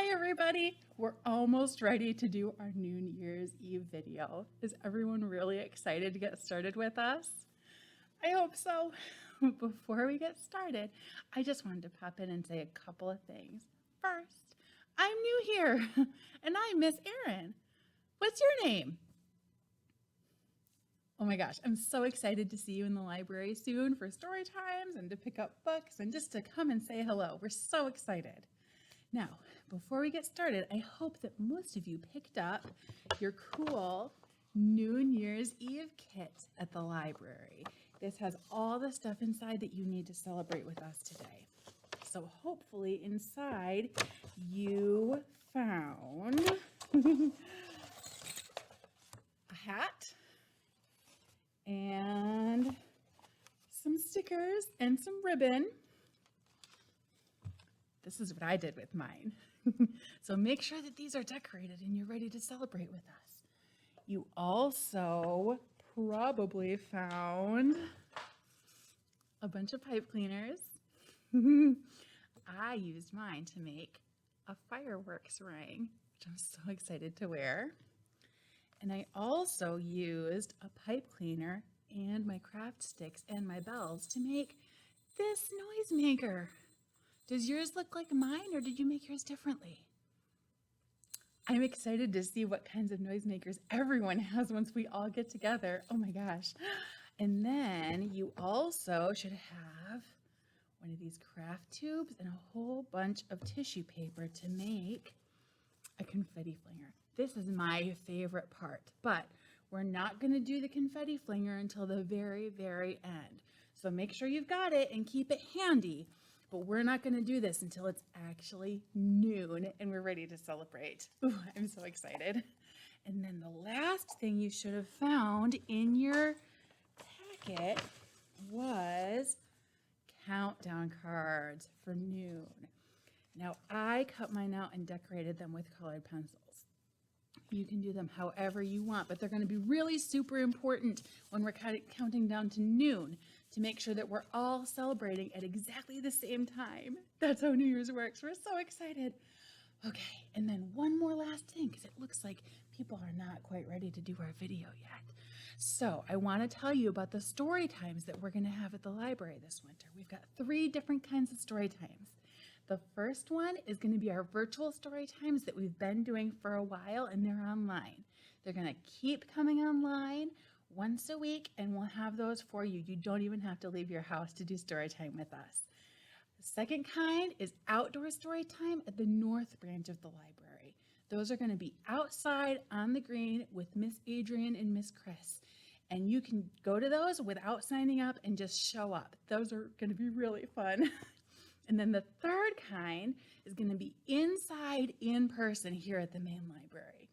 Hi everybody! We're almost ready to do our New Year's Eve video. Is everyone really excited to get started with us? I hope so. Before we get started, I just wanted to pop in and say a couple of things. First, I'm new here and I'm Miss Erin. What's your name? Oh my gosh, I'm so excited to see you in the library soon for story times and to pick up books and just to come and say hello. We're so excited. Now, before we get started, I hope that most of you picked up your cool New Year's Eve kit at the library. This has all the stuff inside that you need to celebrate with us today. So hopefully inside you found a hat and some stickers and some ribbon. This is what I did with mine. So make sure that these are decorated and you're ready to celebrate with us. You also probably found a bunch of pipe cleaners. I used mine to make a fireworks ring, which I'm so excited to wear. And I also used a pipe cleaner and my craft sticks and my bells to make this noise maker. Does yours look like mine or did you make yours differently? I'm excited to see what kinds of noisemakers everyone has once we all get together. Oh my gosh. And then you also should have one of these craft tubes and a whole bunch of tissue paper to make a confetti flinger. This is my favorite part, but we're not going to do the confetti flinger until the very, very end. So make sure you've got it and keep it handy. But we're not going to do this until it's actually noon and we're ready to celebrate. Ooh, I'm so excited. And then the last thing you should have found in your packet was countdown cards for noon. Now I cut mine out and decorated them with colored pencils. You can do them however you want, but they're going to be really super important when we're counting down to noon to make sure that we're all celebrating at exactly the same time. That's how New Year's works. We're so excited. Okay, and then one more last thing, because it looks like people are not quite ready to do our video yet. So I want to tell you about the story times that we're going to have at the library this winter. We've got 3 different kinds of story times. The first one is going to be our virtual story times that we've been doing for a while, and they're online. They're going to keep coming online once a week, and we'll have those for you. You don't even have to leave your house to do story time with us. The second kind is outdoor story time at the North Branch of the library. Those are going to be outside on the green with Miss Adrian and Miss Chris. And you can go to those without signing up and just show up. Those are going to be really fun. And then the third kind is going to be inside in person here at the main library.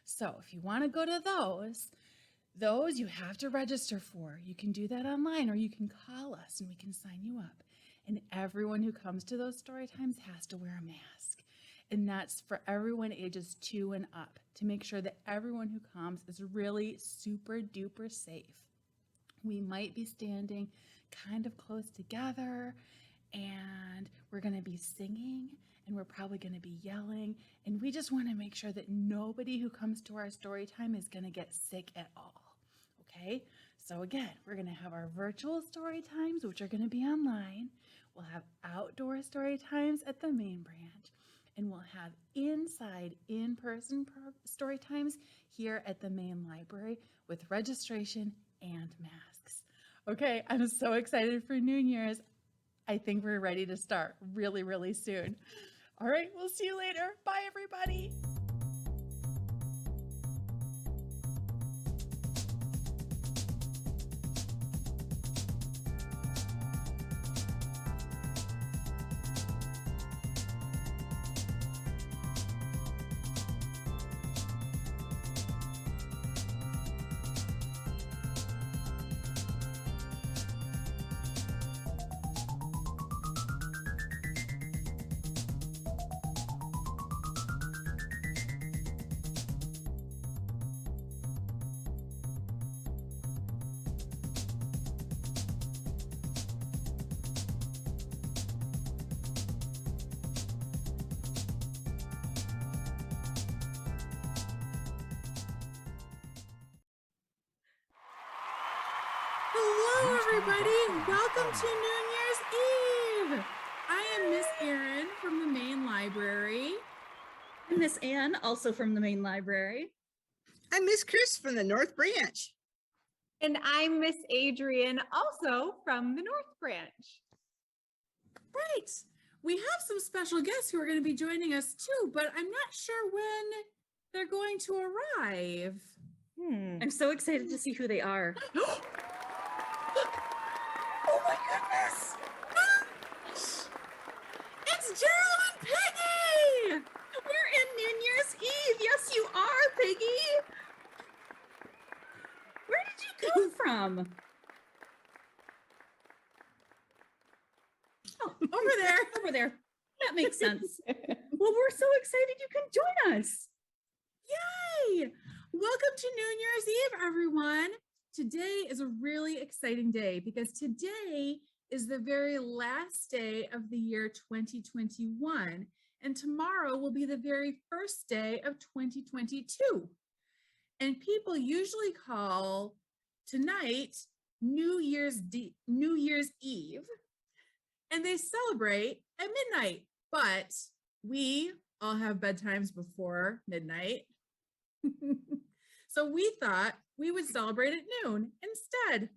So if you want to go to those you have to register for. You can do that online or you can call us and we can sign you up. And everyone who comes to those story times has to wear a mask. And that's for everyone ages 2 and up to make sure that everyone who comes is really super duper safe. We might be standing kind of close together and we're going to be singing and we're probably going to be yelling, and we just want to make sure that nobody who comes to our story time is going to get sick at all. Okay, so again, we're going to have our virtual story times, which are going to be online. We'll have outdoor story times at the main branch, and we'll have inside in-person story times here at the main library with registration and masks. Okay, I'm so excited for New Year's. I think we're ready to start really, really soon. All right, we'll see you later. Bye, everybody. Hello, everybody. Welcome to New Year's Eve. I am Miss Erin from the main library. I'm Miss Anne, also from the main library. I'm Miss Chris from the North Branch. And I'm Miss Adrian, also from the North Branch. Right. We have some special guests who are going to be joining us too, but I'm not sure when they're going to arrive. I'm so excited to see who they are. Oh my goodness! It's Gerald and Peggy! We're in New Year's Eve. Yes, you are, Piggy. Where did you come from? Oh, Over there. over there. That makes sense. Well, we're so excited you can join us. Yay! Welcome to New Year's Eve, everyone. Today is a really exciting day because today is the very last day of the year 2021, and tomorrow will be the very first day of 2022. And people usually call tonight New Year's Eve, and they celebrate at midnight, but we all have bedtimes before midnight. So we thought we would celebrate at noon instead.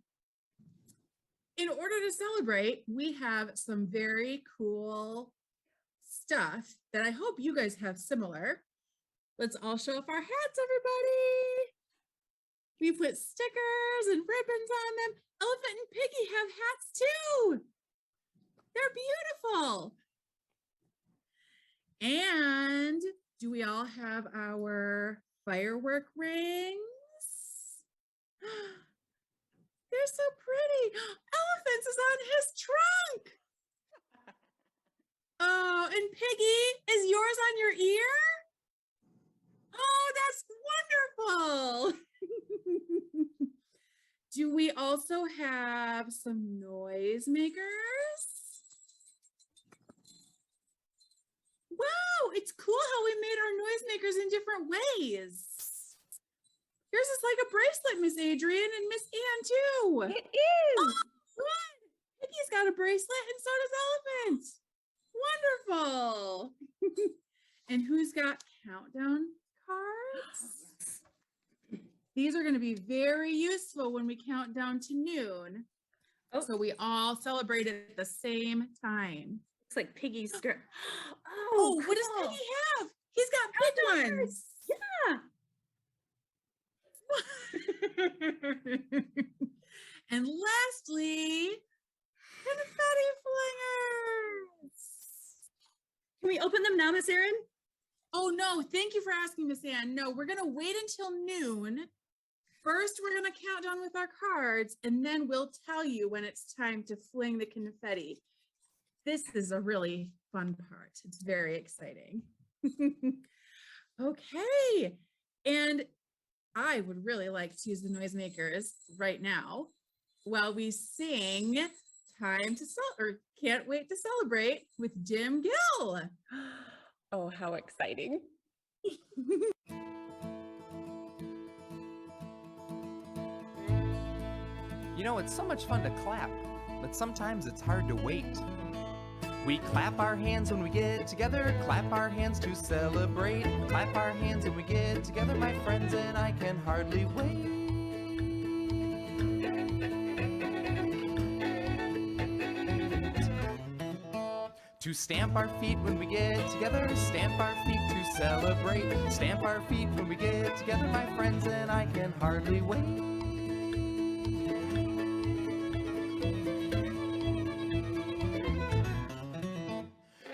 In order to celebrate, we have some very cool stuff that I hope you guys have similar. Let's all show off our hats, everybody. We put stickers and ribbons on them. Elephant and Piggy have hats too. They're beautiful. And do we all have our firework rings? They're so pretty. Elephants is on his trunk. Oh, and Piggy, is yours on your ear? Oh, that's wonderful. Do we also have some noisemakers? Wow, it's cool how we made our noisemakers in different ways. Yours is like a bracelet, Miss Adrian, and Miss Anne too. It is. Oh, good. Piggy's got a bracelet, and so does Elephant. Wonderful. And who's got countdown cards? These are going to be very useful when we count down to noon. Oh. So we all celebrate at the same time. Looks like Piggy's skirt. Oh, what does cool. Piggy have? He's got big ones. Yeah. And lastly, confetti flingers. Can we open them now, Miss Erin? Oh no, thank you for asking, Miss Anne. No, we're gonna wait until noon. First, we're gonna count down with our cards, and then we'll tell you when it's time to fling the confetti. This is a really fun part. It's very exciting. Okay, and I would really like to use the noisemakers right now while we sing Time to Celebrate, or Can't Wait to Celebrate with Jim Gill. Oh, how exciting. You know, it's so much fun to clap, but sometimes it's hard to wait. We clap our hands when we get together, clap our hands to celebrate. Clap our hands when we get together, my friends, and I can hardly wait. To stamp our feet when we get together, stamp our feet to celebrate. Stamp our feet when we get together, my friends, and I can hardly wait.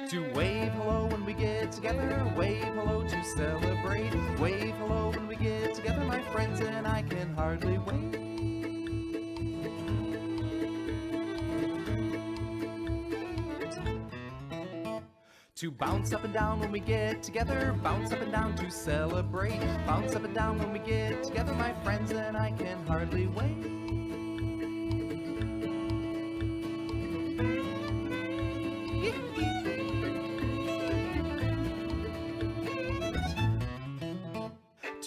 To wave hello when we get together, wave hello to celebrate. Wave hello when we get together, my friends, and I can hardly wait. To bounce up and down when we get together, bounce up and down to celebrate. Bounce up and down when we get together, my friends, and I can hardly wait.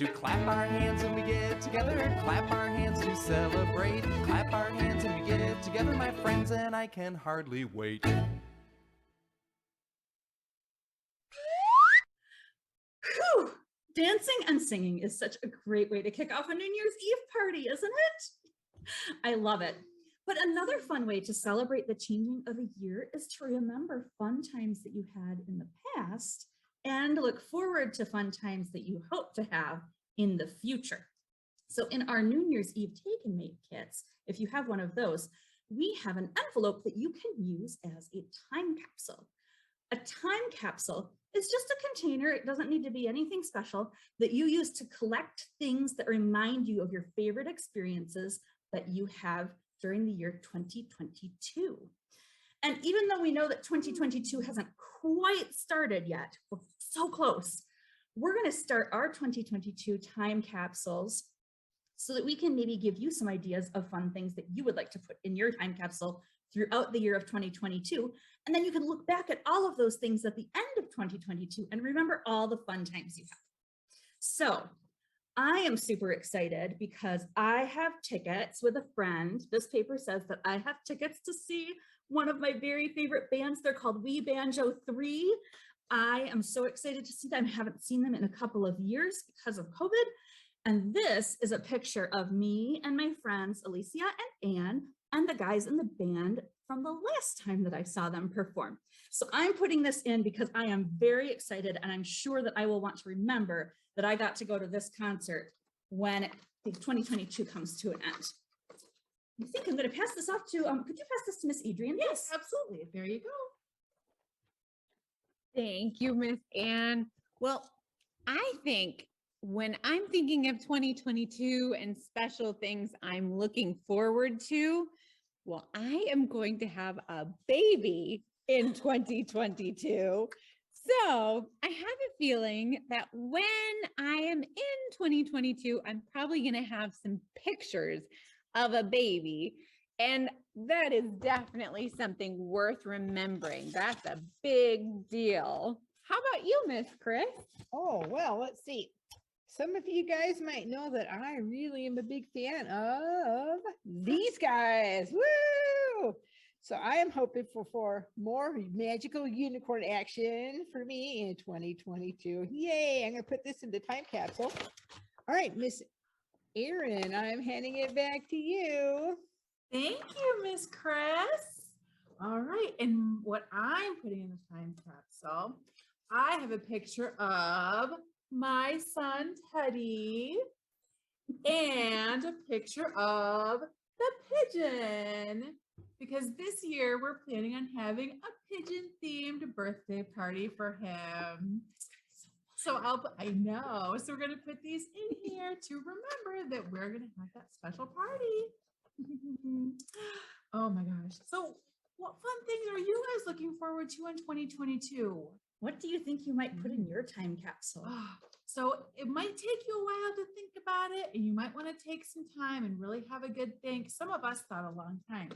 To clap our hands when we get together, clap our hands to celebrate. Clap our hands when we get together, my friends, and I can hardly wait. Whew. Dancing and singing is such a great way to kick off a New Year's Eve party, isn't it? I love it. But another fun way to celebrate the changing of a year is to remember fun times that you had in the past and look forward to fun times that you hope to have in the future. So in our New Year's Eve Take and Make kits, if you have one of those, we have an envelope that you can use as a time capsule. A time capsule is just a container, it doesn't need to be anything special, that you use to collect things that remind you of your favorite experiences that you have during the year 2022. And even though we know that 2022 hasn't quite started yet, we're so close, we're going to start our 2022 time capsules so that we can maybe give you some ideas of fun things that you would like to put in your time capsule throughout the year of 2022. And then you can look back at all of those things at the end of 2022 and remember all the fun times you have. So I am super excited because I have tickets with a friend. This paper says that I have tickets to see one of my very favorite bands. They're called We Banjo 3. I am so excited to see them. I haven't seen them in a couple of years because of COVID. And this is a picture of me and my friends, Alicia and Anne, and the guys in the band from the last time that I saw them perform. So I'm putting this in because I am very excited and I'm sure that I will want to remember that I got to go to this concert when 2022 comes to an end. I think I'm going to pass this off to, could you pass this to Miss Adrian? Yes, absolutely. There you go. Thank you, Miss Anne. Well, I think when I'm thinking of 2022 and special things I'm looking forward to, well, I am going to have a baby in 2022. So I have a feeling that when I am in 2022, I'm probably going to have some pictures of a baby. And that is definitely something worth remembering. That's a big deal. How about you, Miss Chris? Oh, well, let's see. Some of you guys might know that I really am a big fan of these guys. Woo! So I am hoping for more magical unicorn action for me in 2022. Yay! I'm going to put this in the time capsule. All right, Miss Erin, I'm handing it back to you. Thank you, Miss Chris. All right, and what I'm putting in the time capsule, I have a picture of my son Teddy and a picture of the pigeon, because this year we're planning on having a pigeon themed birthday party for him. So I know, so we're going to put these in here to remember that we're going to have that special party. Oh my gosh. So what fun things are you guys looking forward to in 2022? What do you think you might put in your time capsule? So it might take you a while to think about it, and you might want to take some time and really have a good think. Some of us thought a long time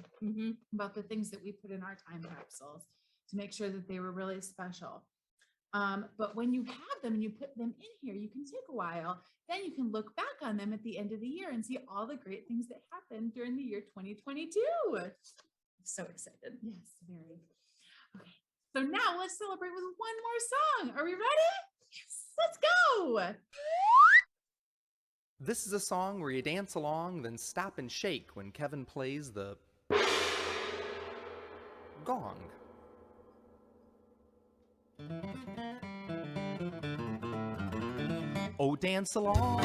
about the things that we put in our time capsules to make sure that they were really special. But when you have them and you put them in here, you can take a while. Then you can look back on them at the end of the year and see all the great things that happened during the year 2022. So excited. Yes, very. Okay. So now let's celebrate with one more song. Are we ready? Yes, let's go. This is a song where you dance along, then stop and shake when Kevin plays the gong. Oh, dance along,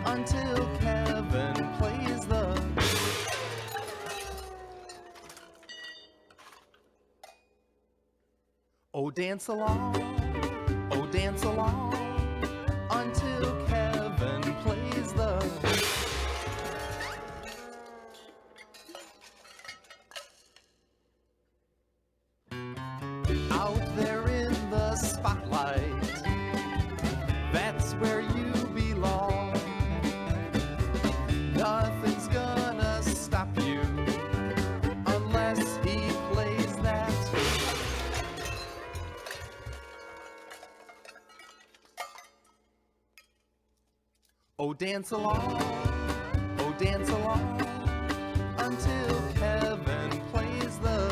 until Kevin plays the... Oh, dance along, until Kevin plays the... Out there in the spotlight, that's where you belong. Nothing's gonna stop you unless he plays that. dance along, oh, dance along, until Kevin plays the...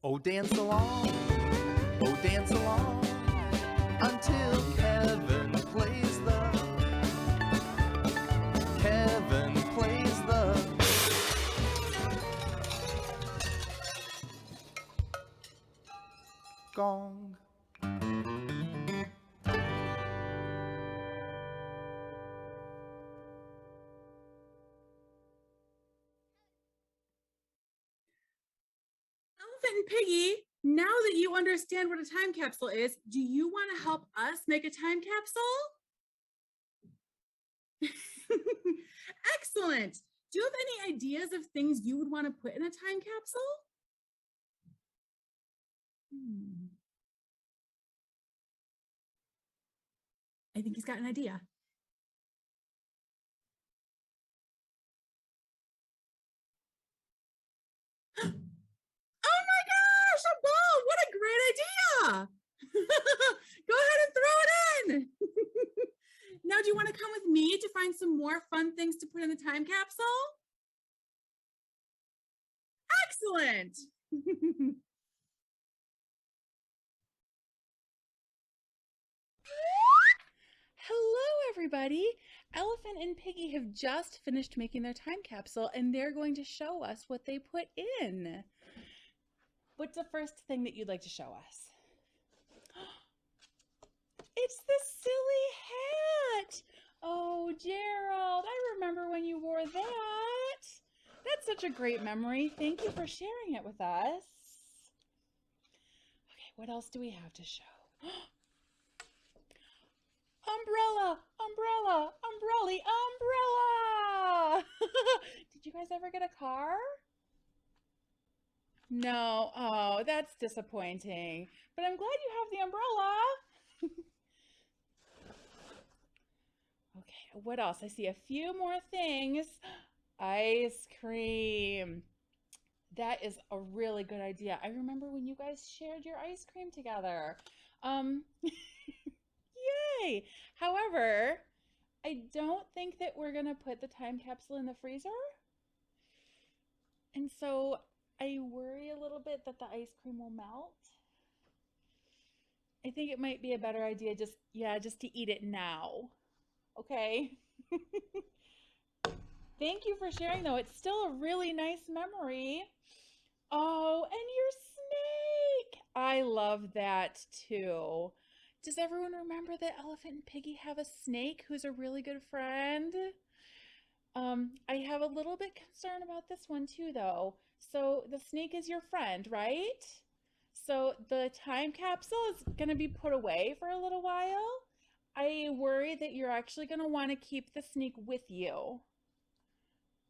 Oh, dance along, until Kevin plays the... Kevin plays the... Gong. Elephant and Piggy, now that you understand what a time capsule is, do you want to help us make a time capsule? Excellent. Do you have any ideas of things you would want to put in a time capsule? I think he's got an idea. Oh my gosh, a ball! What a great idea! Go ahead and throw it in. Now, do you want to come with me to find some more fun things to put in the time capsule? Excellent. Hello, everybody. Elephant and Piggy have just finished making their time capsule, and they're going to show us what they put in. What's the first thing that you'd like to show us? It's the silly hat. Oh, Gerald, I remember when you wore that. That's such a great memory. Thank you for sharing it with us. Okay, what else do we have to show? Umbrella, umbrella, umbrella, umbrella. Did you guys ever get a car? No. Oh, that's disappointing. But I'm glad you have the umbrella. Okay, what else? I see a few more things. Ice cream. That is a really good idea. I remember when you guys shared your ice cream together. Yay! However, I don't think that we're gonna put the time capsule in the freezer. And so I worry a little bit that the ice cream will melt. I think it might be a better idea just to eat it now. Okay? Thank you for sharing though. It's still a really nice memory. Oh, and your snake. I love that too. Does everyone remember that Elephant and Piggy have a snake who's a really good friend? I have a little bit concern about this one too, though. So the snake is your friend, right? So the time capsule is going to be put away for a little while. I worry that you're actually going to want to keep the snake with you.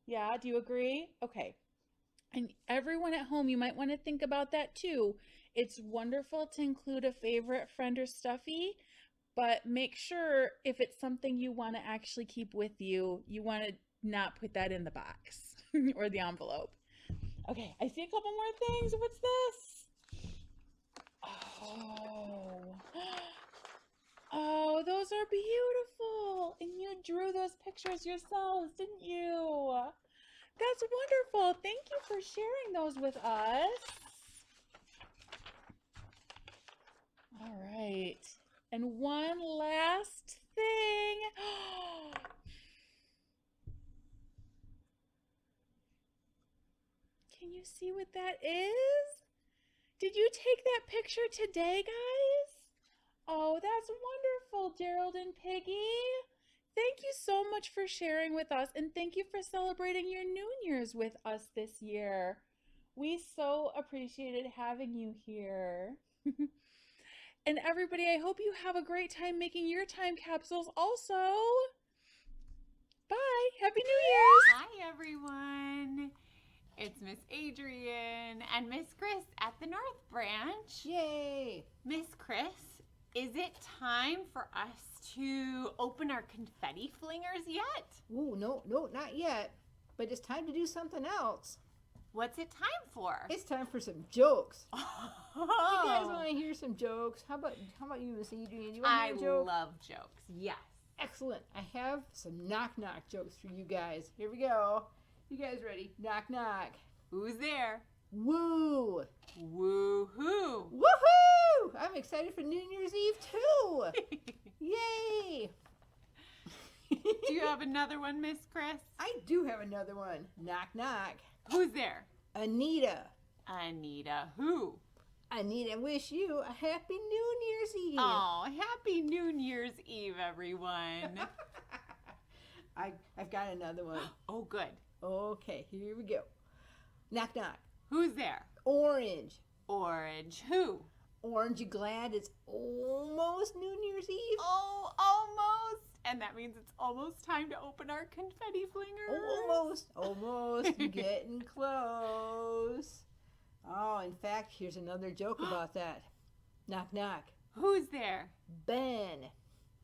Yeah, do you agree? Okay. And everyone at home, you might want to think about that too. It's wonderful to include a favorite friend or stuffy, but make sure if it's something you want to actually keep with you, you want to not put that in the box or the envelope. Okay, I see a couple more things. What's this? Oh, those are beautiful. And you drew those pictures yourselves, didn't you? That's wonderful. Thank you for sharing those with us. All right. And one last thing. Can you see what that is? Did you take that picture today, guys? Oh, that's wonderful, Gerald and Piggy. Thank you so much for sharing with us, and thank you for celebrating your New Year's with us this year. We so appreciated having you here. And everybody, I hope you have a great time making your time capsules also. Bye. Happy New Year's. Hi, everyone. It's Miss Adrian and Miss Chris at the North Branch. Yay! Miss Chris, is it time for us to open our confetti flingers yet? Ooh, no, not yet. But it's time to do something else. What's it time for? It's time for some jokes. Oh, You guys want to hear some jokes? How about you, Miss Adrian? You want to I hear a joke? love jokes. Yes. Excellent. I have some knock-knock jokes for you guys. Here we go. You guys ready? Knock, knock. Who's there? Woo! Woo-hoo. Woohoo! I'm excited for New Year's Eve too. Yay! Do you have another one, Miss Chris? I do have another one. Knock, knock. Who's there? Anita. Anita who? Anita, wish you a happy New Year's Eve. Oh, happy New Year's Eve, everyone. I've got another one. Oh, good. Okay, here we go. Knock, knock. Who's there? Orange. Orange who? Orange, you glad it's almost New Year's Eve? Oh, almost. And that means it's almost time to open our confetti flingers. Almost getting close. Oh, in fact, here's another joke about that. Knock, knock. Who's there? Ben.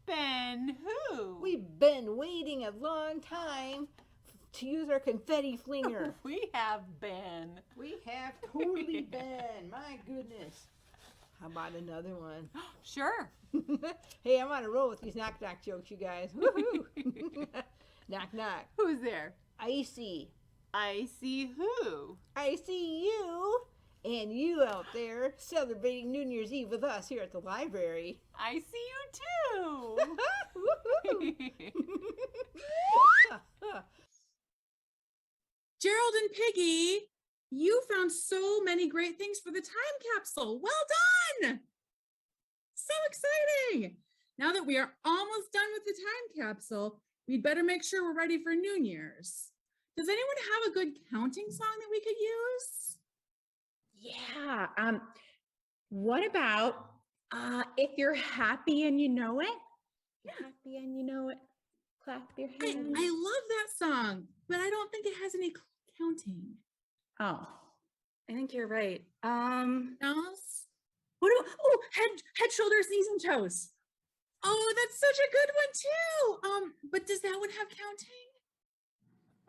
Ben who? We've been waiting a long time to use our confetti flinger. We have Ben. We have totally been. My goodness. How about another one? Sure. Hey, I'm on a roll with these knock knock jokes, you guys. Woohoo! Knock knock. Who's there? Icy. I see who. I see you and you out there celebrating New Year's Eve with us here at the library. I see you Woohoo! too. Gerald and Piggy, you found so many great things for the time capsule. Well done! So exciting! Now that we are almost done with the time capsule, we'd better make sure we're ready for New Year's. Does anyone have a good counting song that we could use? Yeah. What about if you're happy and you know it? You're happy and you know it. Clap your I hands. love that song, but I don't think it has any counting. Oh. I think you're right. Else? What do, oh, head, shoulders, knees, and toes. Oh, that's such a good one too. But does that one have counting?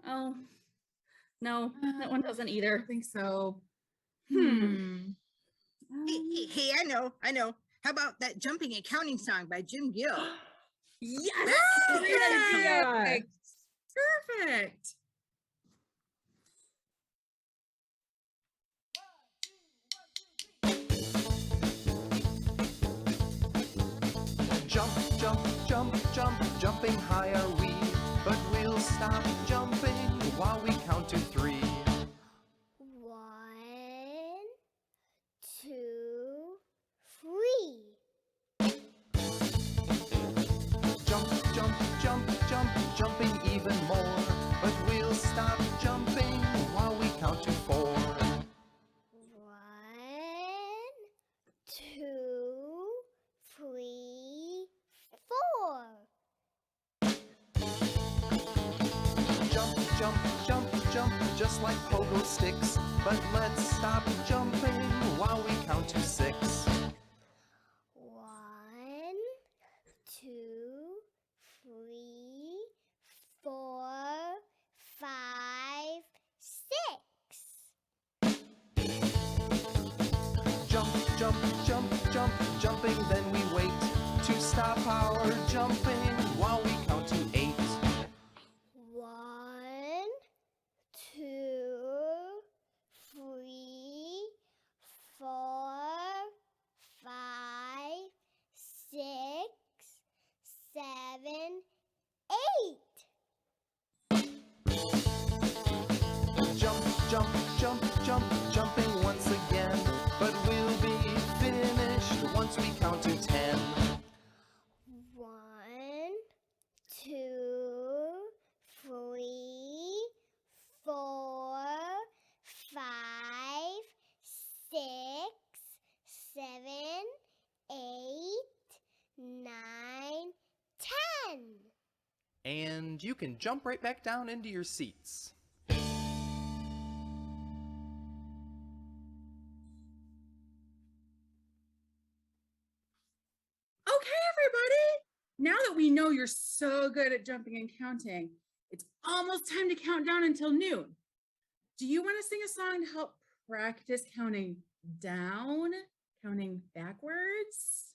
Oh, no, that one doesn't I either. don't think so. Hey, I know. How about that jumping and counting song by Jim Gill? Yes! Perfect. Perfect. Jump, jump, jump, jump, jumping high are we, but we'll stop jumping while we count to 3. 1, 2, 3. Jump, jump, jump, jump, jumping even more, but we'll stop jumping while we count to 4. 1, 2, 3, 4. Jump, jump, jump, jump, just like pogo sticks, but let's stop jumping while we count to 6. 1, 2, 3, 4, 5, 6. Jump, jump, jump, jump, jumping, then we wait to stop our jumping while we count to 8. 1, 2, 3, 4, 5, 6, 7, 8. Jump, jump, jump, jump, jumping once again, but we'll be finished once we count to 10. 1, 2, 3, 4, 5, 6, 7, 8, 9, 10. And and you can jump right back down into your seats. Okay, everybody. Now that we know you're so good at jumping and counting, it's almost time to count down until noon. Do you want to sing a song to help practice counting down, counting backwards?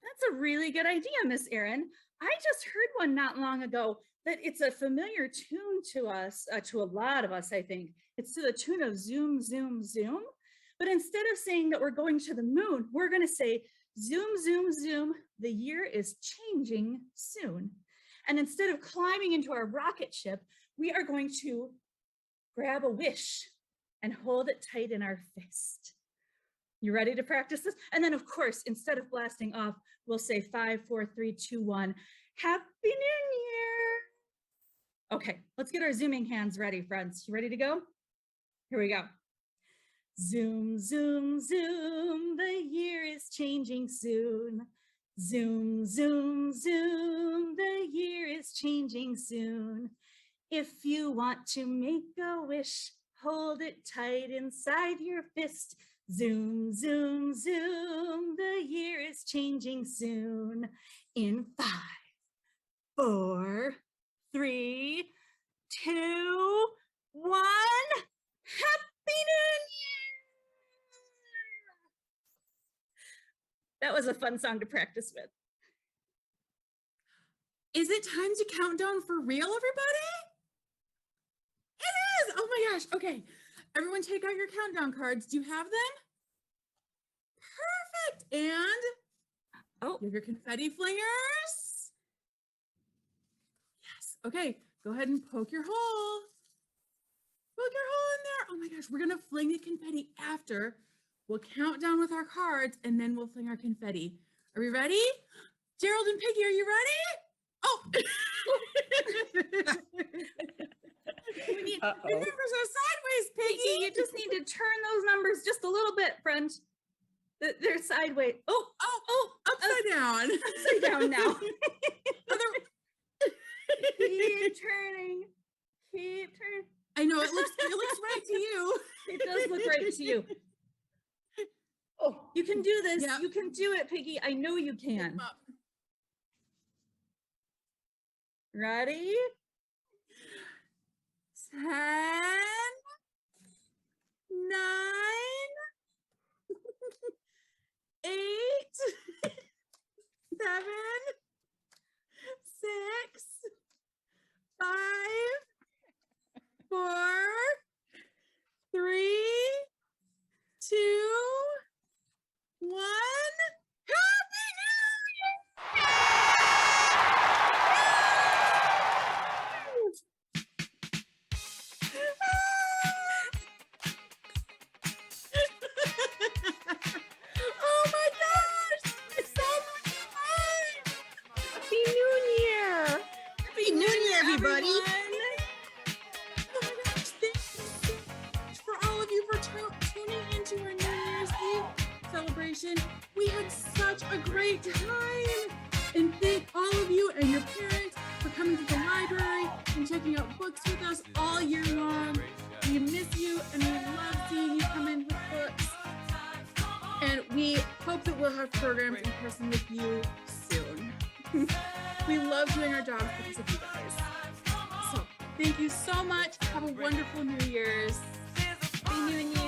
That's a really good idea, Miss Erin. I just heard one not long ago that it's a familiar tune to us, to a lot of us, I think. It's to the tune of zoom, zoom, zoom. But instead of saying that we're going to the moon, we're going to say zoom, zoom, zoom. The year is changing soon. And instead of climbing into our rocket ship, we are going to grab a wish and hold it tight in our fist. You ready to practice this? And then, of course, instead of blasting off, we'll say 5, 4, 3, 2, 1. Happy New Year. Okay, let's get our zooming hands ready, friends. You ready to go? Here we go. Zoom, zoom, zoom. The year is changing soon. Zoom, zoom, zoom. The year is changing soon. If you want to make a wish, hold it tight inside your fist. Zoom, zoom, zoom. The year is changing soon. In 5, 4, 3, 2, 1. Happy New Year! That was a fun song to practice with. Is it time to count down for real, everybody? It is! Oh my gosh. Okay. Everyone take out your countdown cards. Do you have them? Perfect. And Oh, you have your confetti flingers. Yes. Okay. Go ahead and poke your hole. Poke your hole in there. Oh my gosh. We're going to fling the confetti after. We'll count down with our cards and then we'll fling our confetti. Are we ready? Gerald and Piggy, are you ready? Oh. We need, the Uh-oh. numbers are sideways, Piggy. Piggy, you just need to turn those numbers just a little bit, friend. They're sideways. Oh, Upside down. upside down now. Other- Keep turning. Keep turning. I know it looks right to you. It does look right to you. Oh, you can do this. Yep. You can do it, Piggy. I know you can. Up. Ready? 10, 9, 8, 7, 6, 5, 4, 3, 2, 1. Happy New Year! Oh my gosh! It's so much fun! Happy New Year. Happy New Year, everybody! Oh my gosh, thank you so much for all of you for tuning into our New Year's Eve celebration. We had such a great time! And thank all of you and your parents for coming to the library and checking out books with us all year long. We miss you and we love seeing you come in with books. And we hope that we'll have programs in person with you soon. We love doing our jobs because of you guys. So thank you so much. Have a wonderful New Year's. Happy New Year.